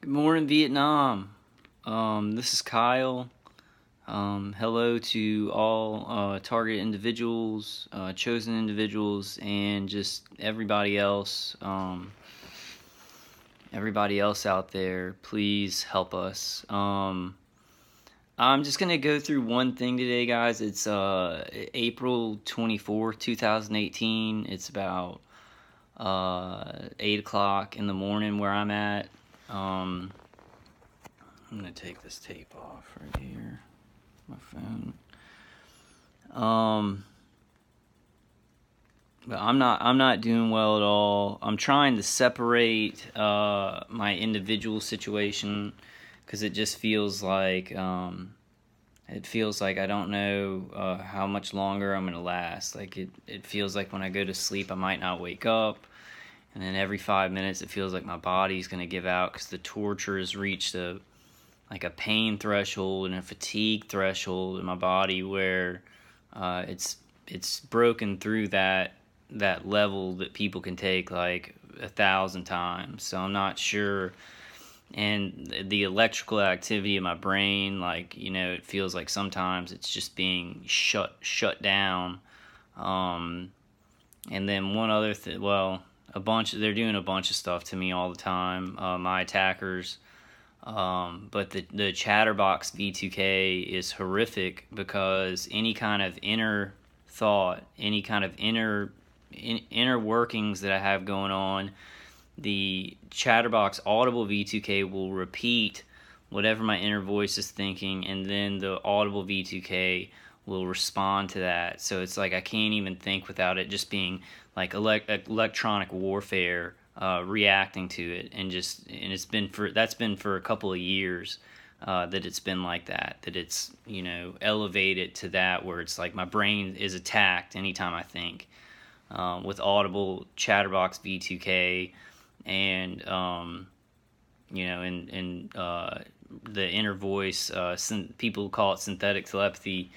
Good morning, Vietnam. This is Kyle. Hello to all target individuals, chosen individuals, and just everybody else. Everybody else out there, please help us. I'm just gonna go through one thing today, guys. It's April 24th, 2018. It's about 8 o'clock in the morning where I'm at. I'm gonna take this tape off right here, my phone. But I'm not doing well at all. I'm trying to separate my individual situation because it just feels like I don't know how much longer I'm gonna last. Like it feels like when I go to sleep I might not wake up. And then every 5 minutes, it feels like my body's going to give out because the torture has reached a pain threshold and a fatigue threshold in my body where it's broken through that level that people can take like 1,000 times. So I'm not sure. And the electrical activity in my brain, like, it feels like sometimes it's just being shut down. And then one other thing, they're doing a bunch of stuff to me all the time, my attackers, but the Chatterbox V2K is horrific because any kind of inner thought, any kind of inner workings that I have going on, the Chatterbox Audible V2K will repeat whatever my inner voice is thinking, and then the Audible V2K will respond to that. So it's like I can't even think without it just being like electronic warfare reacting to it, and that's been for a couple of years that it's been like that it's elevated to that where it's like my brain is attacked anytime I think with Audible, Chatterbox V2K, and the inner voice. People call it synthetic telepathy.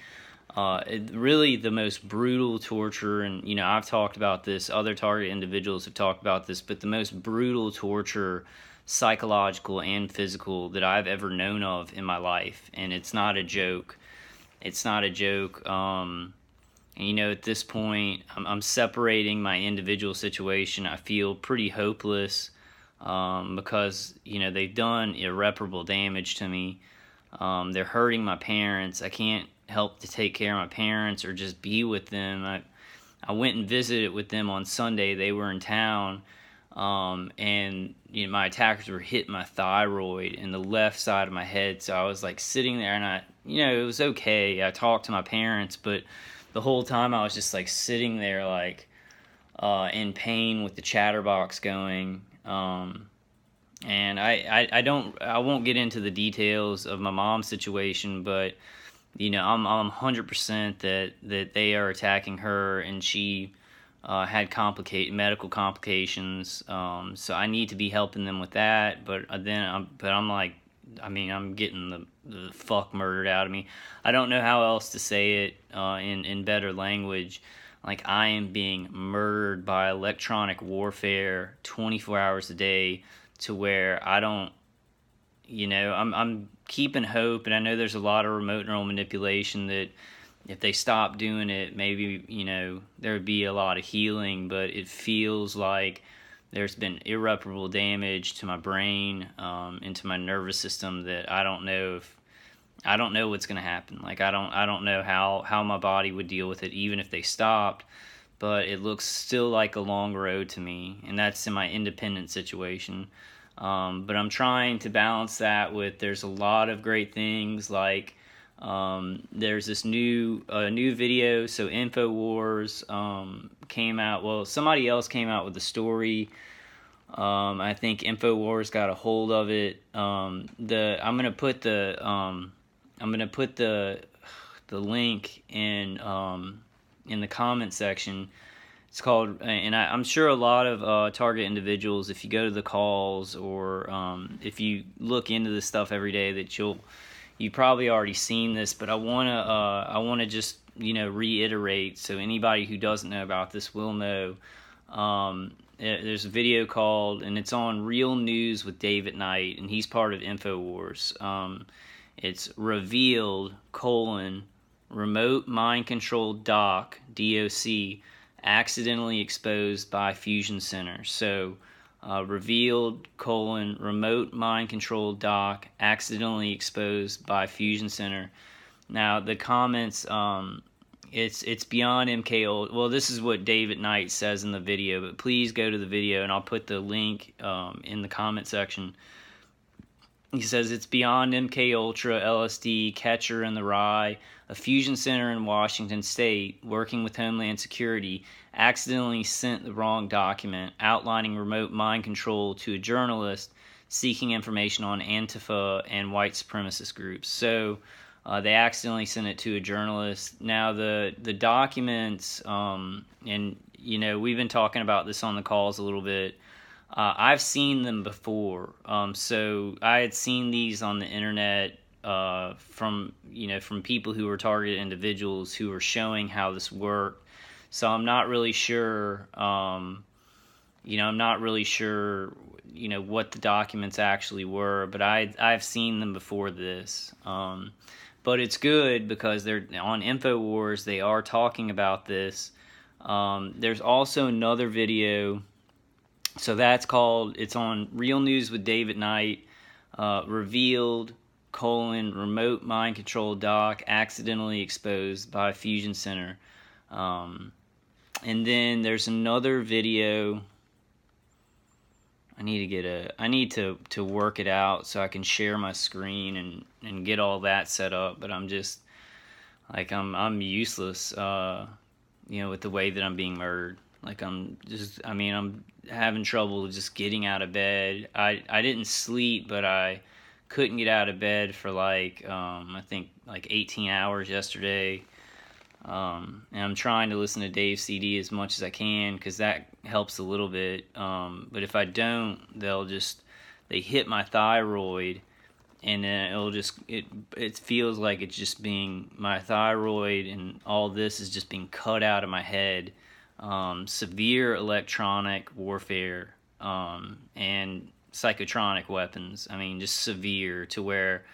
Really the most brutal torture, and I've talked about this, other target individuals have talked about this, but the most brutal torture, psychological and physical, that I've ever known of in my life, and it's not a joke. It's not a joke. And at this point, I'm separating my individual situation. I feel pretty hopeless because they've done irreparable damage to me. They're hurting my parents. I can't help to take care of my parents or just be with them. I went and visited with them on Sunday. They were in town, and my attackers were hitting my thyroid in the left side of my head. So I was like sitting there, and it was okay. I talked to my parents, but the whole time I was just like sitting there like in pain with the chatterbox going. And I won't get into the details of my mom's situation, but I'm 100% that they are attacking her, and she had medical complications. So I need to be helping them with that. But I'm like, I'm getting the fuck murdered out of me. I don't know how else to say it in better language. Like, I am being murdered by electronic warfare 24 hours a day, to where I don't, I'm keeping hope, and I know there's a lot of remote neural manipulation that if they stop doing it, maybe, there would be a lot of healing, but it feels like there's been irreparable damage to my brain, into my nervous system, that I don't know what's going to happen. Like, I don't know how my body would deal with it, even if they stopped, but it looks still like a long road to me, and that's in my independent situation. But I'm trying to balance that with, there's a lot of great things, like there's this new video. So InfoWars came out. Well, somebody else came out with the story. I think InfoWars got a hold of it. I'm gonna put the link in the comment section. It's called, and I'm sure a lot of target individuals, if you go to the calls, or if you look into this stuff every day, that you probably already seen this, but I wanna just reiterate, so anybody who doesn't know about this will know. there's a video called, and it's on Real News with David Knight, and he's part of InfoWars. It's revealed, remote mind control dock, DOC, accidentally exposed by Fusion Center. So, revealed, remote mind control dock, accidentally exposed by Fusion Center. Now, the comments, it's beyond MK Ultra. Well, this is what David Knight says in the video, but please go to the video, and I'll put the link in the comment section. He says it's beyond MK Ultra, LSD, Catcher in the Rye. A Fusion Center in Washington State, working with Homeland Security, accidentally sent the wrong document outlining remote mind control to a journalist seeking information on Antifa and white supremacist groups. So they accidentally sent it to a journalist. Now the documents, and we've been talking about this on the calls a little bit. I've seen them before. So I had seen these on the internet from people who were targeted individuals who were showing how this worked. So I'm not really sure. I'm not really sure. What the documents actually were, but I've seen them before this. But it's good because they're on InfoWars. They are talking about this. There's also another video. So that's called, it's on Real News with David Knight, revealed, remote mind control dock accidentally exposed by Fusion Center. And then there's another video. I need to work it out so I can share my screen and get all that set up, but I'm just, like, I'm useless, with the way that I'm being murdered. Like, I'm having trouble just getting out of bed. I didn't sleep, but I couldn't get out of bed for I think 18 hours yesterday. And I'm trying to listen to Dave CD as much as I can because that helps a little bit. But if I don't, they hit my thyroid, and then it feels like it's just being, my thyroid and all this is just being cut out of my head. Severe electronic warfare, and psychotronic weapons. I mean, just severe to where,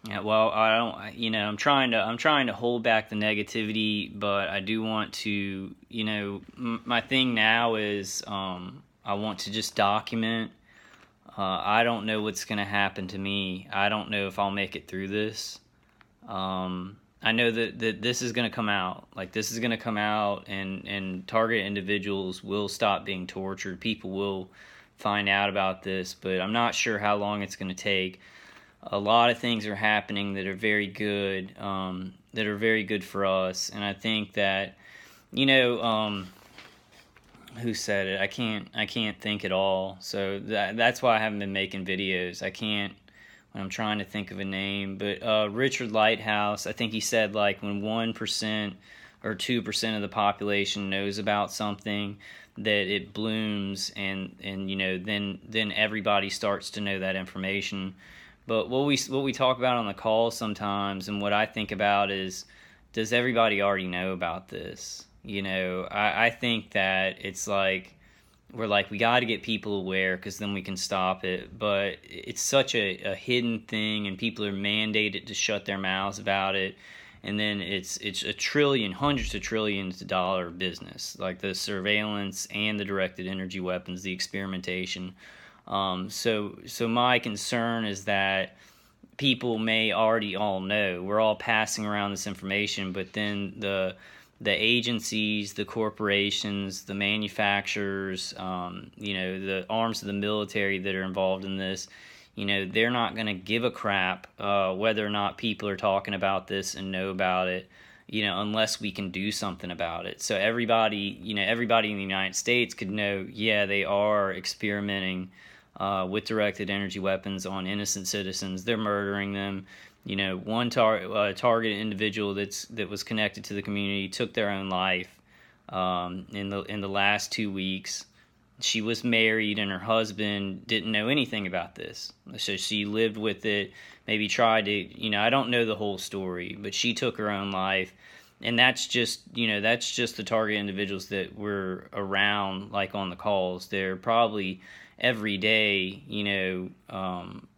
I'm trying to hold back the negativity, but I do want to, my thing now is, I want to just document. I don't know what's going to happen to me. I don't know if I'll make it through this. I know that this is going to come out. Like, this is going to come out, and target individuals will stop being tortured. People will find out about this, but I'm not sure how long it's going to take. A lot of things are happening that are very good, for us, and I think that, who said it? I can't think at all. So that's why I haven't been making videos. I can't. When I'm trying to think of a name, but Richard Lighthouse, I think he said, like, when 1% or 2% of the population knows about something, that it blooms, and then everybody starts to know that information. But what we talk about on the call sometimes, and what I think about is, does everybody already know about this? I think that it's like, we got to get people aware because then we can stop it. But it's such a hidden thing, and people are mandated to shut their mouths about it. And then it's hundreds of trillions of dollar business, like the surveillance and the directed energy weapons, the experimentation. So my concern is that people may already all know. We're all passing around this information, but then the agencies, the corporations, the manufacturers, the arms of the military that are involved in this, they're not going to give a crap whether or not people are talking about this and know about it, unless we can do something about it. So everybody in the United States could know, they are experimenting with directed energy weapons on innocent citizens. They're murdering them. One targeted individual that was connected to the community took their own life in the last 2 weeks. She was married, and her husband didn't know anything about this. So she lived with it, maybe tried to, I don't know the whole story, but she took her own life. And that's just, that's just the target individuals that were around, like on the calls. They're probably every day,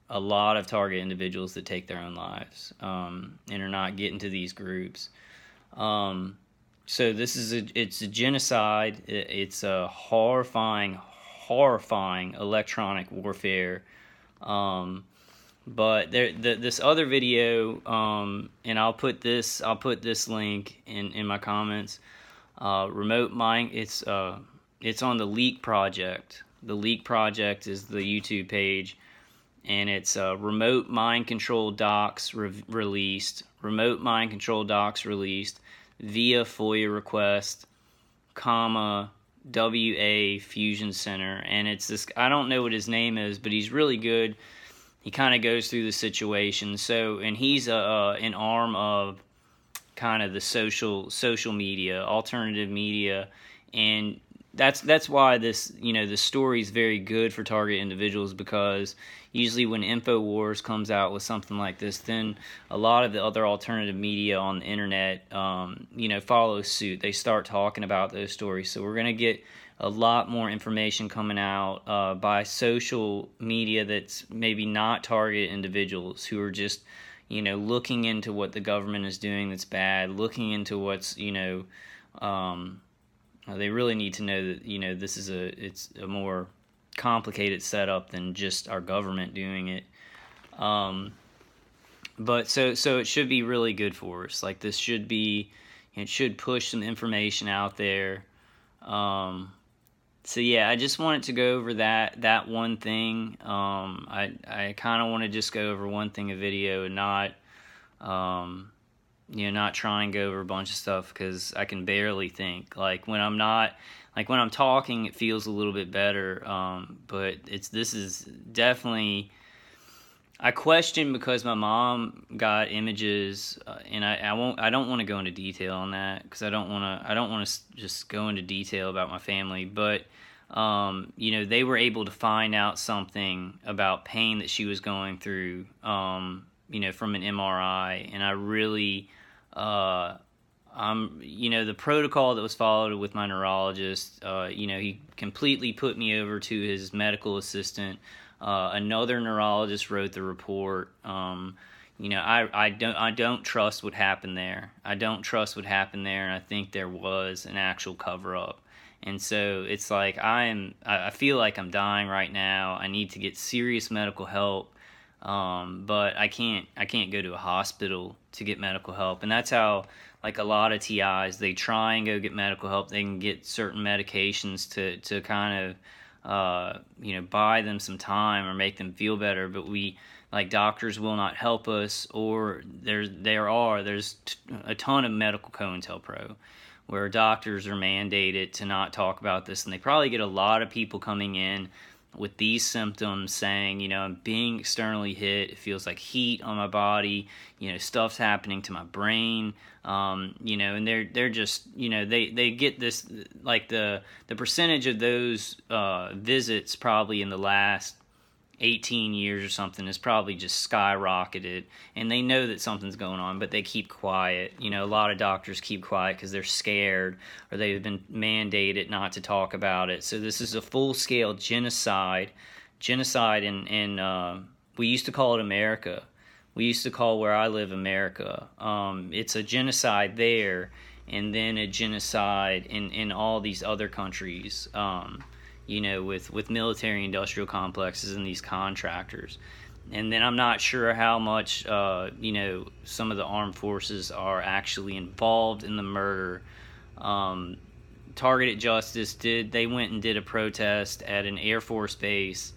a lot of target individuals that take their own lives, and are not getting to these groups. So this is it's a genocide. It's a horrifying electronic warfare. But this other video, and I'll put this link in my comments. Remote mind. It's on the Leak Project. The Leak Project is the YouTube page, and it's remote mind control docs released. Remote mind control docs released via FOIA request, WA Fusion Center. And it's this, I don't know what his name is, but he's really good. He kind of goes through the situation. So, and he's an arm of kind of the social media, alternative media, and that's why this, the story is very good for target individuals, because usually when InfoWars comes out with something like this, then a lot of the other alternative media on the internet, follows suit. They start talking about those stories. So we're going to get a lot more information coming out by social media that's maybe not target individuals, who are just, looking into what the government is doing that's bad, looking into what's, they really need to know that, this is it's a more complicated setup than just our government doing it. But so it should be really good for us. Like, this should be, it should push some information out there. So yeah, I just wanted to go over that one thing. I kind of want to just go over one thing a video, and not not try and go over a bunch of stuff, because I can barely think. Like when I'm talking, it feels a little bit better. But this is definitely, I question, because my mom got images, and I don't want to go into detail on that, because I don't want to just go into detail about my family. But they were able to find out something about pain that she was going through, from an MRI, and I really, the protocol that was followed with my neurologist, he completely put me over to his medical assistant. Another neurologist wrote the report. I don't trust what happened there. And I think there was an actual cover-up. And so it's like I feel like I'm dying right now. I need to get serious medical help. But I can't go to a hospital to get medical help. And that's how, like, a lot of TIs, they try and go get medical help. They can get certain medications to kind of, buy them some time or make them feel better. But doctors will not help us, or there's a ton of medical COINTELPRO where doctors are mandated to not talk about this. And they probably get a lot of people coming in with these symptoms saying, I'm being externally hit, it feels like heat on my body, stuff's happening to my brain, and they're just, they get this, like the percentage of those visits probably in the last 18 years or something is probably just skyrocketed, and they know that something's going on, but they keep quiet. A lot of doctors keep quiet because they're scared, or they've been mandated not to talk about it. So this is a full-scale genocide in we used to call it America. We used to call where I live America. It's a genocide there, and then a genocide in all these other countries, with military industrial complexes and these contractors. And then I'm not sure how much, some of the armed forces are actually involved in the murder. Targeted Justice they went and did a protest at an Air Force base.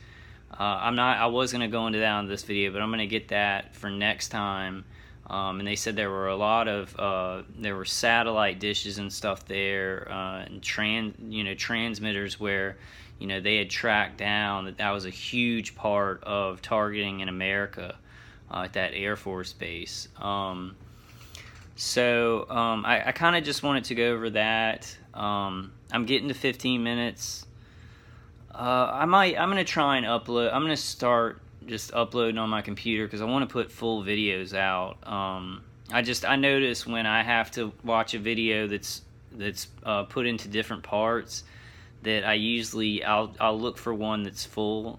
I was going to go into that in this video, but I'm going to get that for next time. And they said there were a lot of, there were satellite dishes and stuff there, and transmitters where, they had tracked down that was a huge part of targeting in America at that Air Force base. I kind of just wanted to go over that. I'm getting to 15 minutes. I'm going to try and upload. I'm going to start just uploading on my computer, because I want to put full videos out. I notice when I have to watch a video that's put into different parts, that I'll look for one that's full of